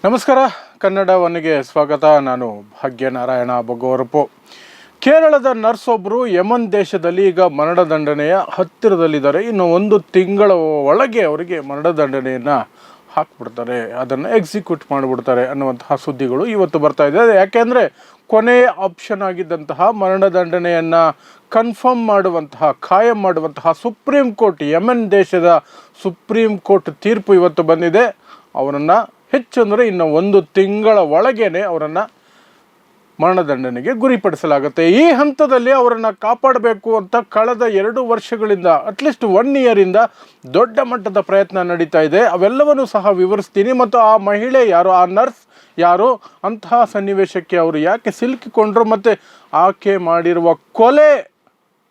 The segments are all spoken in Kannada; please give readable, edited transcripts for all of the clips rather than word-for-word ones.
ನಮಸ್ಕಾರ, ಕನ್ನಡ ಒನ್ಗೆ ಸ್ವಾಗತ. ನಾನು ಭಾಗ್ಯನಾರಾಯಣ ಬೊಗೋರಪು. ಕೇರಳದ ನರ್ಸ್ ಒಬ್ಬರು ಯಮನ್ ದೇಶದಲ್ಲಿ ಈಗ ಮರಣದಂಡನೆಯ ಹತ್ತಿರದಲ್ಲಿದ್ದಾರೆ. ಇನ್ನು ಒಂದು ತಿಂಗಳ ಒಳಗೆ ಅವರಿಗೆ ಮರಣದಂಡನೆಯನ್ನು ಹಾಕ್ಬಿಡ್ತಾರೆ, ಅದನ್ನು ಎಕ್ಸಿಕ್ಯೂಟ್ ಮಾಡಿಬಿಡ್ತಾರೆ ಅನ್ನುವಂತಹ ಸುದ್ದಿಗಳು ಇವತ್ತು ಬರ್ತಾ ಇದೆ. ಯಾಕೆಂದರೆ ಕೊನೆಯ ಆಪ್ಷನ್ ಆಗಿದ್ದಂತಹ ಮರಣದಂಡನೆಯನ್ನು ಕನ್ಫರ್ಮ್ ಮಾಡುವಂತಹ, ಖಾಯಂ ಮಾಡುವಂತಹ ಸುಪ್ರೀಂ ಕೋರ್ಟ್, ಯಮನ್ ದೇಶದ ಸುಪ್ರೀಂ ಕೋರ್ಟ್ ತೀರ್ಪು ಇವತ್ತು ಬಂದಿದೆ. ಅವರನ್ನು ಹೆಚ್ಚು ಅಂದರೆ ಇನ್ನು ಒಂದು ತಿಂಗಳ ಒಳಗೇನೆ ಅವರನ್ನು ಮರಣದಂಡನೆಗೆ ಗುರಿಪಡಿಸಲಾಗುತ್ತೆ. ಈ ಹಂತದಲ್ಲಿ ಅವರನ್ನು ಕಾಪಾಡಬೇಕು ಅಂತ ಕಳೆದ 2 ವರ್ಷಗಳಿಂದ, ಅಟ್ಲೀಸ್ಟ್ 1 ಇಯರಿಂದ ದೊಡ್ಡ ಮಟ್ಟದ ಪ್ರಯತ್ನ ನಡೀತಾ ಇದೆ. ಅವೆಲ್ಲವನ್ನೂ ಸಹ ವಿವರಿಸ್ತೀನಿ. ಮತ್ತು ಆ ಮಹಿಳೆ ಯಾರು, ಆ ನರ್ಸ್ ಯಾರು, ಅಂತಹ ಸನ್ನಿವೇಶಕ್ಕೆ ಅವರು ಯಾಕೆ ಸಿಲುಕಿಕೊಂಡ್ರು, ಮತ್ತು ಆಕೆ ಮಾಡಿರುವ ಕೊಲೆ,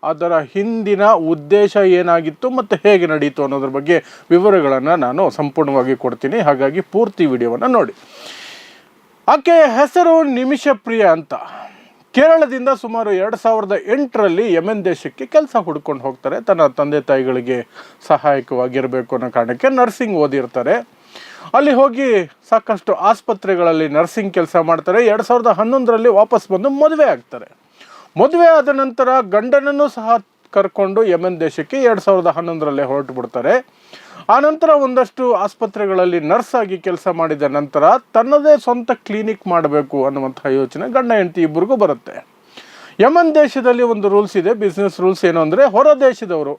ಅದರ ಹಿಂದಿನ ಉದ್ದೇಶ ಏನಾಗಿತ್ತು ಮತ್ತು ಹೇಗೆ ನಡೀತು ಅನ್ನೋದ್ರ ಬಗ್ಗೆ ವಿವರಗಳನ್ನು ನಾನು ಸಂಪೂರ್ಣವಾಗಿ ಕೊಡ್ತೀನಿ. ಹಾಗಾಗಿ ಪೂರ್ತಿ ವಿಡಿಯೋವನ್ನು ನೋಡಿ. ಆಕೆಯ ಹೆಸರು ನಿಮಿಷಪ್ರಿಯ ಅಂತ. ಕೇರಳದಿಂದ ಸುಮಾರು 2008ರಲ್ಲಿ ಯಮೆನ್ ದೇಶಕ್ಕೆ ಕೆಲಸ ಹುಡ್ಕೊಂಡು ಹೋಗ್ತಾರೆ. ತನ್ನ ತಂದೆ ತಾಯಿಗಳಿಗೆ ಸಹಾಯಕವಾಗಿರಬೇಕು ಅನ್ನೋ ಕಾರಣಕ್ಕೆ ನರ್ಸಿಂಗ್ ಓದಿರ್ತಾರೆ. ಅಲ್ಲಿ ಹೋಗಿ ಸಾಕಷ್ಟು ಆಸ್ಪತ್ರೆಗಳಲ್ಲಿ ನರ್ಸಿಂಗ್ ಕೆಲಸ ಮಾಡ್ತಾರೆ. 2011ರಲ್ಲಿ ವಾಪಸ್ ಬಂದು ಮದುವೆ ಆಗ್ತಾರೆ. ಮದುವೆ ಆದ ನಂತರ ಗಂಡನನ್ನು ಸಹ ಕರ್ಕೊಂಡು ಯಮೆನ್ ದೇಶಕ್ಕೆ 2011ರಲ್ಲೇ ಹೊರಟು ಬಿಡ್ತಾರೆ. ಆನಂತರ ಒಂದಷ್ಟು ಆಸ್ಪತ್ರೆಗಳಲ್ಲಿ ನರ್ಸ್ ಆಗಿ ಕೆಲಸ ಮಾಡಿದ ನಂತರ ತನ್ನದೇ ಸ್ವಂತ ಕ್ಲಿನಿಕ್ ಮಾಡಬೇಕು ಅನ್ನುವಂಥ ಯೋಚನೆ ಗಂಡ ಹೆಂಡತಿ ಇಬ್ಬರಿಗೂ ಬರುತ್ತೆ. ಯಮನ್ ದೇಶದಲ್ಲಿ ಒಂದು ರೂಲ್ಸ್ ಇದೆ, ಬಿಸ್ನೆಸ್ ರೂಲ್ಸ್. ಏನು ಅಂದರೆ, ಹೊರ ದೇಶದವರು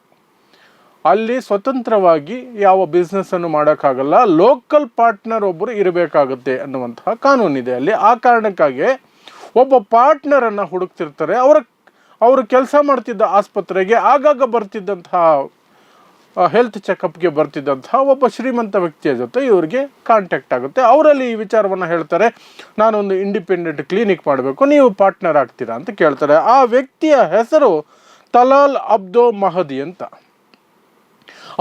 ಅಲ್ಲಿ ಸ್ವತಂತ್ರವಾಗಿ ಯಾವ ಬಿಸ್ನೆಸ್ಸನ್ನು ಮಾಡೋಕ್ಕಾಗಲ್ಲ, ಲೋಕಲ್ ಪಾರ್ಟ್ನರ್ ಒಬ್ಬರು ಇರಬೇಕಾಗುತ್ತೆ ಅನ್ನುವಂತಹ ಕಾನೂನಿದೆ ಅಲ್ಲಿ. ಆ ಕಾರಣಕ್ಕಾಗಿ ಒಬ್ಬ ಪಾರ್ಟ್ನರನ್ನು ಹುಡುಕ್ತಿರ್ತಾರೆ. ಅವರು ಕೆಲಸ ಮಾಡ್ತಿದ್ದ ಆಸ್ಪತ್ರೆಗೆ ಆಗಾಗ ಬರ್ತಿದ್ದಂತಹ, ಹೆಲ್ತ್ ಚೆಕಪ್ಗೆ ಬರ್ತಿದ್ದಂತಹ ಒಬ್ಬ ಶ್ರೀಮಂತ ವ್ಯಕ್ತಿಯ ಜೊತೆ ಇವರಿಗೆ ಕಾಂಟ್ಯಾಕ್ಟ್ ಆಗುತ್ತೆ. ಅವರಲ್ಲಿ ಈ ವಿಚಾರವನ್ನು ಹೇಳ್ತಾರೆ, ನಾನೊಂದು ಇಂಡಿಪೆಂಡೆಂಟ್ ಕ್ಲಿನಿಕ್ ಮಾಡಬೇಕು, ನೀವು ಪಾರ್ಟ್ನರ್ ಆಗ್ತೀರಾ ಅಂತ ಕೇಳ್ತಾರೆ. ಆ ವ್ಯಕ್ತಿಯ ಹೆಸರು ತಲಾಲ್ ಅಬ್ದೋ ಮಹದಿ ಅಂತ.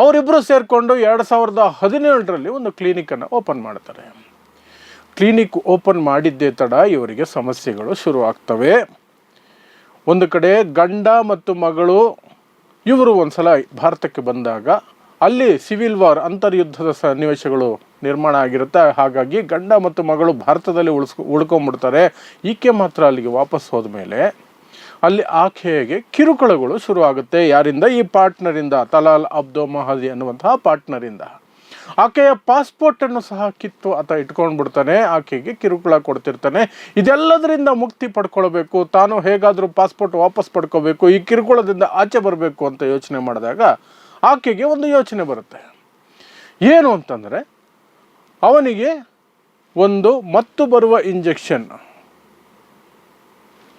ಅವರಿಬ್ಬರು ಸೇರಿಕೊಂಡು 2017ರಲ್ಲಿ ಒಂದು ಕ್ಲಿನಿಕನ್ನು ಓಪನ್ ಮಾಡ್ತಾರೆ. ಕ್ಲಿನಿಕ್ ಓಪನ್ ಮಾಡಿದ್ದೇ ತಡ ಇವರಿಗೆ ಸಮಸ್ಯೆಗಳು ಶುರು ಆಗ್ತವೆ. ಒಂದು ಕಡೆ ಗಂಡ ಮತ್ತು ಮಗಳು ಇವರು ಒಂದು ಸಲ ಭಾರತಕ್ಕೆ ಬಂದಾಗ ಅಲ್ಲಿ ಸಿವಿಲ್ ವಾರ್, ಅಂತರ್ಯುದ್ಧದ ಸನ್ನಿವೇಶಗಳು ನಿರ್ಮಾಣ ಆಗಿರುತ್ತೆ. ಹಾಗಾಗಿ ಗಂಡ ಮತ್ತು ಮಗಳು ಭಾರತದಲ್ಲಿ ಉಳ್ಕೊಂಡ್ಬಿಡ್ತಾರೆ. ಈಕೆ ಮಾತ್ರ ಅಲ್ಲಿಗೆ ವಾಪಸ್ ಹೋದ್ಮೇಲೆ ಅಲ್ಲಿ ಆಕೆಗೆ ಕಿರುಕುಳಗಳು ಶುರು ಆಗುತ್ತೆ. ಯಾರಿಂದ? ಈ ಪಾರ್ಟ್ನರಿಂದ, ತಲಾಲ್ ಅಬ್ದೋ ಮಹದಿ ಅನ್ನುವಂತಹ ಪಾರ್ಟ್ನರಿಂದ. ಆಕೆಯ ಪಾಸ್ಪೋರ್ಟನ್ನು ಸಹ ಕಿತ್ತು ಆತ ಇಟ್ಕೊಂಡು ಬಿಡ್ತಾನೆ, ಆಕೆಗೆ ಕಿರುಕುಳ ಕೊಡ್ತಿರ್ತಾನೆ. ಇದೆಲ್ಲದರಿಂದ ಮುಕ್ತಿ ಪಡ್ಕೊಳ್ಬೇಕು, ತಾನು ಹೇಗಾದರೂ ಪಾಸ್ಪೋರ್ಟ್ ವಾಪಸ್ ಪಡ್ಕೋಬೇಕು, ಈ ಕಿರುಕುಳದಿಂದ ಆಚೆ ಬರಬೇಕು ಅಂತ ಯೋಚನೆ ಮಾಡಿದಾಗ ಆಕೆಗೆ ಒಂದು ಯೋಚನೆ ಬರುತ್ತೆ. ಏನು ಅಂತಂದರೆ, ಅವನಿಗೆ ಒಂದು ಮತ್ತು ಬರುವ ಇಂಜೆಕ್ಷನ್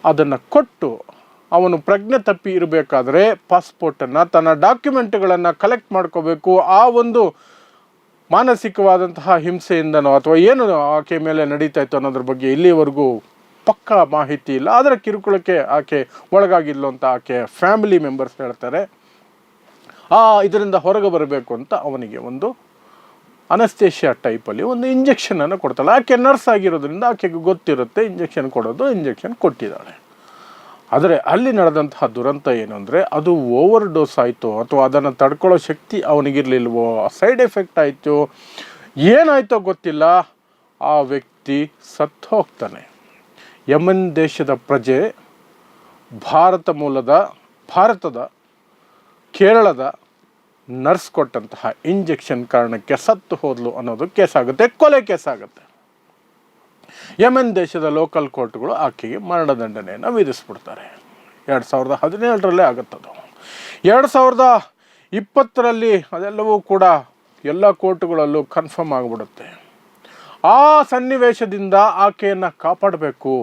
ಅದನ್ನು ಕೊಟ್ಟು ಅವನು ಪ್ರಜ್ಞೆ ತಪ್ಪಿ ಇರಬೇಕಾದ್ರೆ ಪಾಸ್ಪೋರ್ಟನ್ನು, ತನ್ನ ಡಾಕ್ಯುಮೆಂಟ್ಗಳನ್ನು ಕಲೆಕ್ಟ್ ಮಾಡ್ಕೋಬೇಕು. ಆ ಒಂದು ಮಾನಸಿಕವಾದಂತಹ ಹಿಂಸೆಯಿಂದನೋ ಅಥವಾ ಏನು ಆಕೆ ಮೇಲೆ ನಡೀತಾ ಇತ್ತು ಅನ್ನೋದ್ರ ಬಗ್ಗೆ ಇಲ್ಲಿವರೆಗೂ ಪಕ್ಕಾ ಮಾಹಿತಿ ಇಲ್ಲ. ಅದರ ಕಿರುಕುಳಕ್ಕೆ ಆಕೆ ಒಳಗಾಗಿಲ್ಲ ಅಂತ ಆಕೆ ಫ್ಯಾಮಿಲಿ ಮೆಂಬರ್ಸ್ ಹೇಳ್ತಾರೆ. ಇದರಿಂದ ಹೊರಗೆ ಬರಬೇಕು ಅಂತ ಅವನಿಗೆ ಒಂದು ಅನಸ್ತೇಷಿಯಾ ಟೈಪಲ್ಲಿ ಒಂದು ಇಂಜೆಕ್ಷನನ್ನು ಕೊಡ್ತಾಳೆ. ಆಕೆ ನರ್ಸ್ ಆಗಿರೋದ್ರಿಂದ ಆಕೆಗೆ ಗೊತ್ತಿರುತ್ತೆ ಇಂಜೆಕ್ಷನ್ ಕೊಡೋದು. ಇಂಜೆಕ್ಷನ್ ಕೊಟ್ಟಿದ್ದಾಳೆ. ಆದರೆ ಅಲ್ಲಿ ನಡೆದಂತಹ ದುರಂತ ಏನು ಅಂದರೆ, ಅದು ಓವರ್ ಡೋಸ್ ಆಯಿತು ಅಥವಾ ಅದನ್ನು ತಡ್ಕೊಳ್ಳೋ ಶಕ್ತಿ ಅವನಿಗಿರಲಿಲ್ವೋ, ಸೈಡ್ ಎಫೆಕ್ಟ್ ಆಯಿತು, ಏನಾಯಿತೋ ಗೊತ್ತಿಲ್ಲ, ಆ ವ್ಯಕ್ತಿ ಸತ್ತು ಹೋಗ್ತಾನೆ. ಯಮನ್ ದೇಶದ ಪ್ರಜೆ ಭಾರತದ ಕೇರಳದ ನರ್ಸ್ ಕೊಟ್ಟಂತಹ ಇಂಜೆಕ್ಷನ್ ಕಾರಣಕ್ಕೆ ಸತ್ತು ಹೋದ್ಲು ಅನ್ನೋದು ಕೇಸಾಗುತ್ತೆ, ಕೊಲೆ ಕೇಸಾಗುತ್ತೆ. ಯಮೆನ್ ದೇಶದ ಲೋಕಲ್ ಕೋರ್ಟ್ಗಳು ಆಕೆಗೆ ಮರಣದಂಡನೆಯನ್ನು ವಿಧಿಸ್ಬಿಡ್ತಾರೆ. 2017ರಲ್ಲೇ ಆಗುತ್ತದು. 2020ರಲ್ಲಿ ಅದೆಲ್ಲವೂ ಕೂಡ ಎಲ್ಲ ಕೋರ್ಟ್ಗಳಲ್ಲೂ ಕನ್ಫರ್ಮ್ ಆಗಿಬಿಡುತ್ತೆ. ಆ ಸನ್ನಿವೇಶದಿಂದ ಆಕೆಯನ್ನು ಕಾಪಾಡಬೇಕು,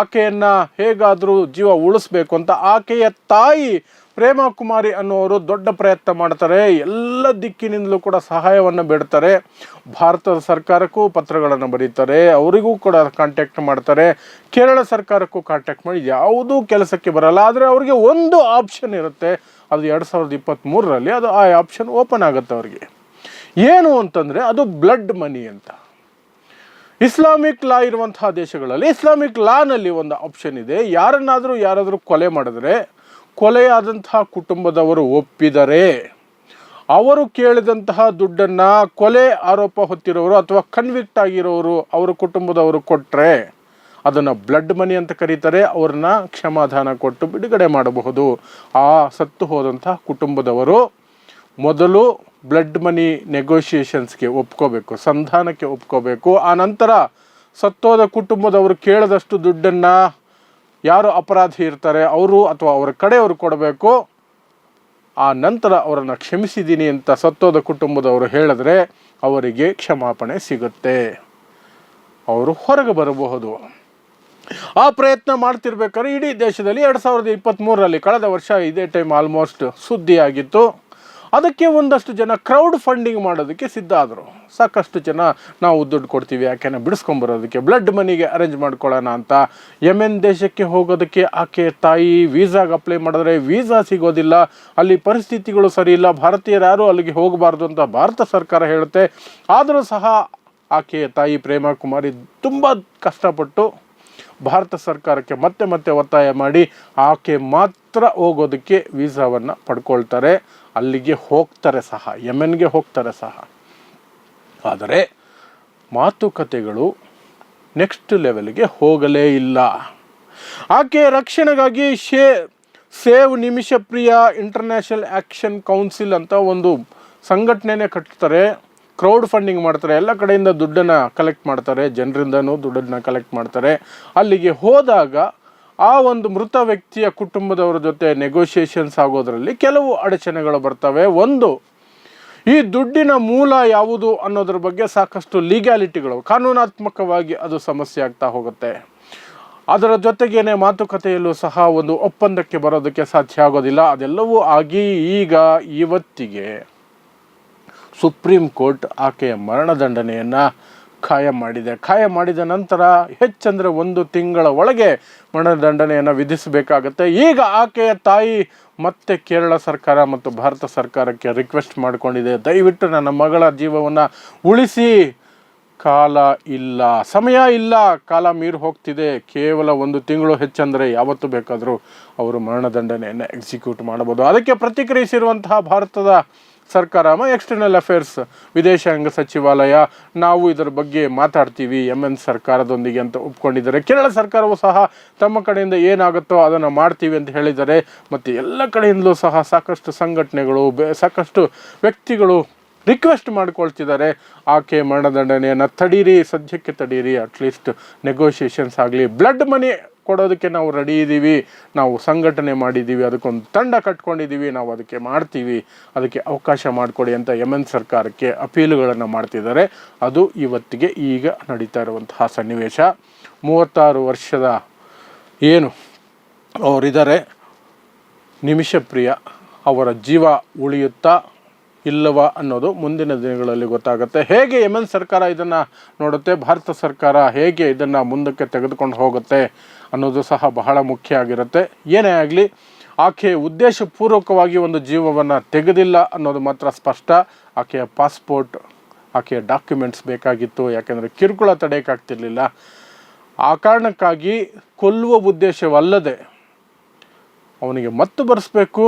ಆಕೆಯನ್ನು ಹೇಗಾದರೂ ಜೀವ ಉಳಿಸ್ಬೇಕು ಅಂತ ಆಕೆಯ ತಾಯಿ ಪ್ರೇಮಾ ಕುಮಾರಿ ಅನ್ನೋರು ದೊಡ್ಡ ಪ್ರಯತ್ನ ಮಾಡ್ತಾರೆ. ಎಲ್ಲ ದಿಕ್ಕಿನಿಂದಲೂ ಕೂಡ ಸಹಾಯವನ್ನು ಬೇಡ್ತಾರೆ. ಭಾರತದ ಸರ್ಕಾರಕ್ಕೂ ಪತ್ರಗಳನ್ನು ಬರೀತಾರೆ, ಅವರಿಗೂ ಕೂಡ ಕಾಂಟ್ಯಾಕ್ಟ್ ಮಾಡ್ತಾರೆ. ಕೇರಳ ಸರ್ಕಾರಕ್ಕೂ ಕಾಂಟ್ಯಾಕ್ಟ್ ಮಾಡಿ ಯಾವುದೂ ಕೆಲಸಕ್ಕೆ ಬರಲ್ಲ. ಆದರೆ ಅವರಿಗೆ ಒಂದು ಆಪ್ಷನ್ ಇರುತ್ತೆ, ಅದು 2023ರಲ್ಲಿ ಅದು ಆ ಆಪ್ಷನ್ ಓಪನ್ ಆಗುತ್ತೆ ಅವರಿಗೆ. ಏನು ಅಂತಂದರೆ, ಅದು ಬ್ಲಡ್ ಮನಿ ಅಂತ. ಇಸ್ಲಾಮಿಕ್ ಲಾ ಇರುವಂತಹ ದೇಶಗಳಲ್ಲಿ ಇಸ್ಲಾಮಿಕ್ ಲಾನಲ್ಲಿ ಒಂದು ಆಪ್ಷನ್ ಇದೆ. ಯಾರಾದರೂ ಕೊಲೆ ಮಾಡಿದ್ರೆ, ಕೊಲೆಯಾದಂತಹ ಕುಟುಂಬದವರು ಒಪ್ಪಿದರೆ ಅವರು ಕೇಳಿದಂತಹ ದುಡ್ಡನ್ನು ಕೊಲೆ ಆರೋಪ ಹೊತ್ತಿರೋರು ಅಥವಾ ಕನ್ವಿಕ್ಟ್ ಆಗಿರೋರು ಅವರ ಕುಟುಂಬದವರು ಕೊಟ್ಟರೆ ಅದನ್ನು ಬ್ಲಡ್ ಮನಿ ಅಂತ ಕರೀತಾರೆ. ಅವ್ರನ್ನ ಕ್ಷಮಾದಾನ ಕೊಟ್ಟು ಬಿಡುಗಡೆ ಮಾಡಬಹುದು. ಆ ಸತ್ತು ಹೋದಂತಹ ಕುಟುಂಬದವರು ಮೊದಲು ಬ್ಲಡ್ ಮನಿ ನೆಗೋಷಿಯೇಷನ್ಸ್ಗೆ ಒಪ್ಕೋಬೇಕು, ಸಂಧಾನಕ್ಕೆ ಒಪ್ಕೋಬೇಕು. ಆ ನಂತರ ಸತ್ತೋದ ಕುಟುಂಬದವರು ಕೇಳಿದಷ್ಟು ದುಡ್ಡನ್ನು ಯಾರು ಅಪರಾಧಿ ಇರ್ತಾರೆ ಅವರು ಅಥವಾ ಅವರ ಕಡೆಯವರು ಕೊಡಬೇಕು. ಆ ನಂತರ ಅವರನ್ನು ಕ್ಷಮಿಸಿದ್ದೀನಿ ಅಂತ ಸತ್ತೋದ ಕುಟುಂಬದವರು ಹೇಳಿದ್ರೆ ಅವರಿಗೆ ಕ್ಷಮಾಪಣೆ ಸಿಗುತ್ತೆ, ಅವರು ಹೊರಗೆ ಬರಬಹುದು. ಆ ಪ್ರಯತ್ನ ಮಾಡ್ತಿರ್ಬೇಕಾದ್ರೆ ಇಡೀ ದೇಶದಲ್ಲಿ 2023ರಲ್ಲಿ ಕಳೆದ ವರ್ಷ ಇದೇ ಟೈಮ್ ಆಲ್ಮೋಸ್ಟ್ ಸುದ್ದಿಯಾಗಿತ್ತು. ಅದಕ್ಕೆ ಒಂದಷ್ಟು ಜನ ಕ್ರೌಡ್ ಫಂಡಿಂಗ್ ಮಾಡೋದಕ್ಕೆ ಸಿದ್ಧ ಆದರು. ಸಾಕಷ್ಟು ಜನ ನಾವು ದುಡ್ಡು ಕೊಡ್ತೀವಿ ಯಾಕೆನ ಬಿಡಿಸ್ಕೊಂಬರೋದಕ್ಕೆ, ಬ್ಲಡ್ ಮನಿಗೆ ಅರೇಂಜ್ ಮಾಡ್ಕೊಳ್ಳೋಣ ಅಂತ. ಯೆಮೆನ್ ದೇಶಕ್ಕೆ ಹೋಗೋದಕ್ಕೆ ಆಕೆ ತಾಯಿ ವೀಸಾಗೆ ಅಪ್ಲೈ ಮಾಡಿದ್ರೆ ವೀಸಾ ಸಿಗೋದಿಲ್ಲ, ಅಲ್ಲಿ ಪರಿಸ್ಥಿತಿಗಳು ಸರಿ ಇಲ್ಲ, ಭಾರತೀಯರು ಯಾರು ಅಲ್ಲಿಗೆ ಹೋಗಬಾರ್ದು ಅಂತ ಭಾರತ ಸರ್ಕಾರ ಹೇಳುತ್ತೆ. ಆದರೂ ಸಹ ಆಕೆಯ ತಾಯಿ ಪ್ರೇಮಾ ಕುಮಾರಿ ತುಂಬ ಕಷ್ಟಪಟ್ಟು ಭಾರತ ಸರ್ಕಾರಕ್ಕೆ ಮತ್ತೆ ಮತ್ತೆ ಒತ್ತಾಯ ಮಾಡಿ ಆಕೆ ಮಾತ್ರ ಹೋಗೋದಕ್ಕೆ ವೀಸಾವನ್ನು ಪಡ್ಕೊಳ್ತಾರೆ. ಅಲ್ಲಿಗೆ ಹೋಗ್ತಾರೆ ಸಹ, ಯೆಮೆನ್ಗೆ ಹೋಗ್ತಾರೆ ಸಹ. ಆದರೆ ಮಾತುಕತೆಗಳು ನೆಕ್ಸ್ಟ್ ಲೆವೆಲ್ಗೆ ಹೋಗಲೇ ಇಲ್ಲ. ಆಕೆ ರಕ್ಷಣೆಗಾಗಿ ಸೇವ್ ನಿಮಿಷಪ್ರಿಯ ಇಂಟರ್ನ್ಯಾಷನಲ್ ಆ್ಯಕ್ಷನ್ ಕೌನ್ಸಿಲ್ ಅಂತ ಒಂದು ಸಂಘಟನೆನೇ ಕಟ್ತಾರೆ. ಕ್ರೌಡ್ ಫಂಡಿಂಗ್ ಮಾಡ್ತಾರೆ, ಎಲ್ಲ ಕಡೆಯಿಂದ ದುಡ್ಡನ್ನು ಕಲೆಕ್ಟ್ ಮಾಡ್ತಾರೆ, ಜನರಿಂದನೂ ದುಡ್ಡನ್ನು ಕಲೆಕ್ಟ್ ಮಾಡ್ತಾರೆ. ಅಲ್ಲಿಗೆ ಹೋದಾಗ ಆ ಒಂದು ಮೃತ ವ್ಯಕ್ತಿಯ ಕುಟುಂಬದವರ ಜೊತೆ ನೆಗೋಷಿಯೇಷನ್ಸ್ ಆಗೋದ್ರಲ್ಲಿ ಕೆಲವು ಅಡಚಣೆಗಳು ಬರ್ತವೆ. ಒಂದು, ಈ ದುಡ್ಡಿನ ಮೂಲ ಯಾವುದು ಅನ್ನೋದ್ರ ಬಗ್ಗೆ ಸಾಕಷ್ಟು ಲೀಗ್ಯಾಲಿಟಿಗಳು, ಕಾನೂನಾತ್ಮಕವಾಗಿ ಅದು ಸಮಸ್ಯೆ ಆಗ್ತಾ ಹೋಗುತ್ತೆ. ಅದರ ಜೊತೆಗೇನೆ ಮಾತುಕತೆಯಲ್ಲೂ ಸಹ ಒಂದು ಒಪ್ಪಂದಕ್ಕೆ ಬರೋದಕ್ಕೆ ಸಾಧ್ಯ ಆಗೋದಿಲ್ಲ. ಅದೆಲ್ಲವೂ ಆಗಿ ಈಗ ಇವತ್ತಿಗೆ ಸುಪ್ರೀಂ ಕೋರ್ಟ್ ಆಕೆಯ ಮರಣದಂಡನೆಯನ್ನು ಖಾಯಂ ಮಾಡಿದ ನಂತರ ಹೆಚ್ಚಂದರೆ 1 ತಿಂಗಳ ಒಳಗೆ ಮರಣದಂಡನೆಯನ್ನು ವಿಧಿಸಬೇಕಾಗತ್ತೆ. ಈಗ ಆಕೆಯ ತಾಯಿ ಮತ್ತೆ ಕೇರಳ ಸರ್ಕಾರ ಮತ್ತು ಭಾರತ ಸರ್ಕಾರಕ್ಕೆ ರಿಕ್ವೆಸ್ಟ್ ಮಾಡಿಕೊಂಡಿದೆ, ದಯವಿಟ್ಟು ನನ್ನ ಮಗಳ ಜೀವವನ್ನು ಉಳಿಸಿ, ಕಾಲ ಇಲ್ಲ, ಸಮಯ ಇಲ್ಲ, ಕಾಲ ಮೀರಿ ಹೋಗ್ತಿದೆ, ಕೇವಲ 1 ತಿಂಗಳು ಹೆಚ್ಚಂದರೆ ಯಾವತ್ತು ಬೇಕಾದರೂ ಅವರು ಮರಣದಂಡನೆಯನ್ನು ಎಕ್ಸಿಕ್ಯೂಟ್ ಮಾಡಬಹುದು. ಅದಕ್ಕೆ ಪ್ರತಿಕ್ರಿಯಿಸಿರುವಂತಹ ಭಾರತದ ಸರ್ಕಾರ, ಎಕ್ಸ್ಟರ್ನಲ್ ಅಫೇರ್ಸ್ ವಿದೇಶಾಂಗ ಸಚಿವಾಲಯ, ನಾವು ಇದರ ಬಗ್ಗೆ ಮಾತಾಡ್ತೀವಿ ಯೆಮೆನ್ ಸರ್ಕಾರದೊಂದಿಗೆ ಅಂತ ಒಪ್ಕೊಂಡಿದ್ದಾರೆ. ಕೇರಳ ಸರ್ಕಾರವು ಸಹ ತಮ್ಮ ಕಡೆಯಿಂದ ಏನಾಗುತ್ತೋ ಅದನ್ನು ಮಾಡ್ತೀವಿ ಅಂತ ಹೇಳಿದ್ದಾರೆ. ಮತ್ತು ಎಲ್ಲ ಕಡೆಯಿಂದಲೂ ಸಹ ಸಾಕಷ್ಟು ಸಂಘಟನೆಗಳು, ಸಾಕಷ್ಟು ವ್ಯಕ್ತಿಗಳು ರಿಕ್ವೆಸ್ಟ್ ಮಾಡ್ಕೊಳ್ತಿದ್ದಾರೆ, ಆಕೆ ಮರಣದಂಡನೆಯನ್ನು ತಡೀರಿ, ಸದ್ಯಕ್ಕೆ ತಡೀರಿ, ಅಟ್ಲೀಸ್ಟ್ ನೆಗೋಷಿಯೇಷನ್ಸ್ ಆಗಲಿ, ಬ್ಲಡ್ ಮನಿ ಕೊಡೋದಕ್ಕೆ ನಾವು ರೆಡಿ ಇದ್ದೀವಿ, ನಾವು ಸಂಘಟನೆ ಮಾಡಿದ್ದೀವಿ, ಅದಕ್ಕೊಂದು ತಂಡ ಕಟ್ಕೊಂಡಿದ್ದೀವಿ, ನಾವು ಅದಕ್ಕೆ ಮಾಡ್ತೀವಿ, ಅದಕ್ಕೆ ಅವಕಾಶ ಮಾಡಿಕೊಡಿ ಅಂತ ಯೆಮೆನ್ ಸರ್ಕಾರಕ್ಕೆ ಅಪೀಲುಗಳನ್ನು ಮಾಡ್ತಿದ್ದಾರೆ. ಅದು ಇವತ್ತಿಗೆ ಈಗ ನಡೀತಾ ಇರುವಂತಹ ಸನ್ನಿವೇಶ. 36 ವರ್ಷದ ಏನು ಅವರಿದ್ದಾರೆ ನಿಮಿಷಪ್ರಿಯ, ಅವರ ಜೀವ ಉಳಿಯುತ್ತಾ ಇಲ್ಲವ ಅನ್ನೋದು ಮುಂದಿನ ದಿನಗಳಲ್ಲಿ ಗೊತ್ತಾಗುತ್ತೆ. ಹೇಗೆ ಯೆಮೆನ್ ಸರ್ಕಾರ ಇದನ್ನು ನೋಡುತ್ತೆ, ಭಾರತ ಸರ್ಕಾರ ಹೇಗೆ ಇದನ್ನು ಮುಂದಕ್ಕೆ ತೆಗೆದುಕೊಂಡು ಹೋಗುತ್ತೆ ಅನ್ನೋದು ಸಹ ಬಹಳ ಮುಖ್ಯ ಆಗಿರುತ್ತೆ. ಏನೇ ಆಗಲಿ ಆಕೆ ಉದ್ದೇಶಪೂರ್ವಕವಾಗಿ ಒಂದು ಜೀವವನ್ನು ತೆಗೆದಿಲ್ಲ ಅನ್ನೋದು ಮಾತ್ರ ಸ್ಪಷ್ಟ. ಆಕೆಯ ಪಾಸ್ಪೋರ್ಟ್, ಆಕೆಯ ಡಾಕ್ಯುಮೆಂಟ್ಸ್ ಬೇಕಾಗಿತ್ತು, ಯಾಕೆಂದರೆ ಕಿರುಕುಳ ತಡೆಯೋಕ್ಕಾಗ್ತಿರ್ಲಿಲ್ಲ. ಆ ಕಾರಣಕ್ಕಾಗಿ ಕೊಲ್ಲುವ ಉದ್ದೇಶವಲ್ಲದೆ ಅವನಿಗೆ ಮತ್ತು ಬರೆಸ್ಬೇಕು,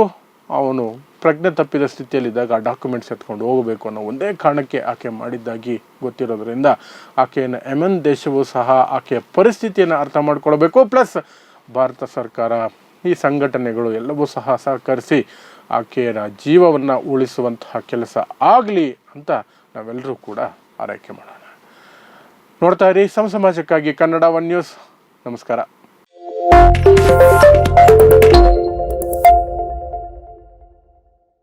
ಅವನು ಪ್ರಜ್ಞೆ ತಪ್ಪಿದ ಸ್ಥಿತಿಯಲ್ಲಿದ್ದಾಗ ಆ ಡಾಕ್ಯುಮೆಂಟ್ಸ್ ಎತ್ಕೊಂಡು ಹೋಗಬೇಕು ಅನ್ನೋ ಒಂದೇ ಕಾರಣಕ್ಕೆ ಆಕೆ ಮಾಡಿದ್ದಾಗಿ ಗೊತ್ತಿರೋದ್ರಿಂದ ಆಕೆಯನ್ನು ಯೆಮೆನ್ ದೇಶವೂ ಸಹ ಆಕೆಯ ಪರಿಸ್ಥಿತಿಯನ್ನು ಅರ್ಥ ಮಾಡ್ಕೊಳ್ಬೇಕು. ಪ್ಲಸ್ ಭಾರತ ಸರ್ಕಾರ, ಈ ಸಂಘಟನೆಗಳು ಎಲ್ಲವೂ ಸಹ ಸಹಕರಿಸಿ ಆಕೆಯ ಜೀವವನ್ನು ಉಳಿಸುವಂತಹ ಕೆಲಸ ಆಗಲಿ ಅಂತ ನಾವೆಲ್ಲರೂ ಕೂಡ ಆರೈಕೆ ಮಾಡೋಣ. ನೋಡ್ತಾ ಇರಿ ಸಮಾಜಕ್ಕಾಗಿ ಕನ್ನಡ 1 ನ್ಯೂಸ್. ನಮಸ್ಕಾರ.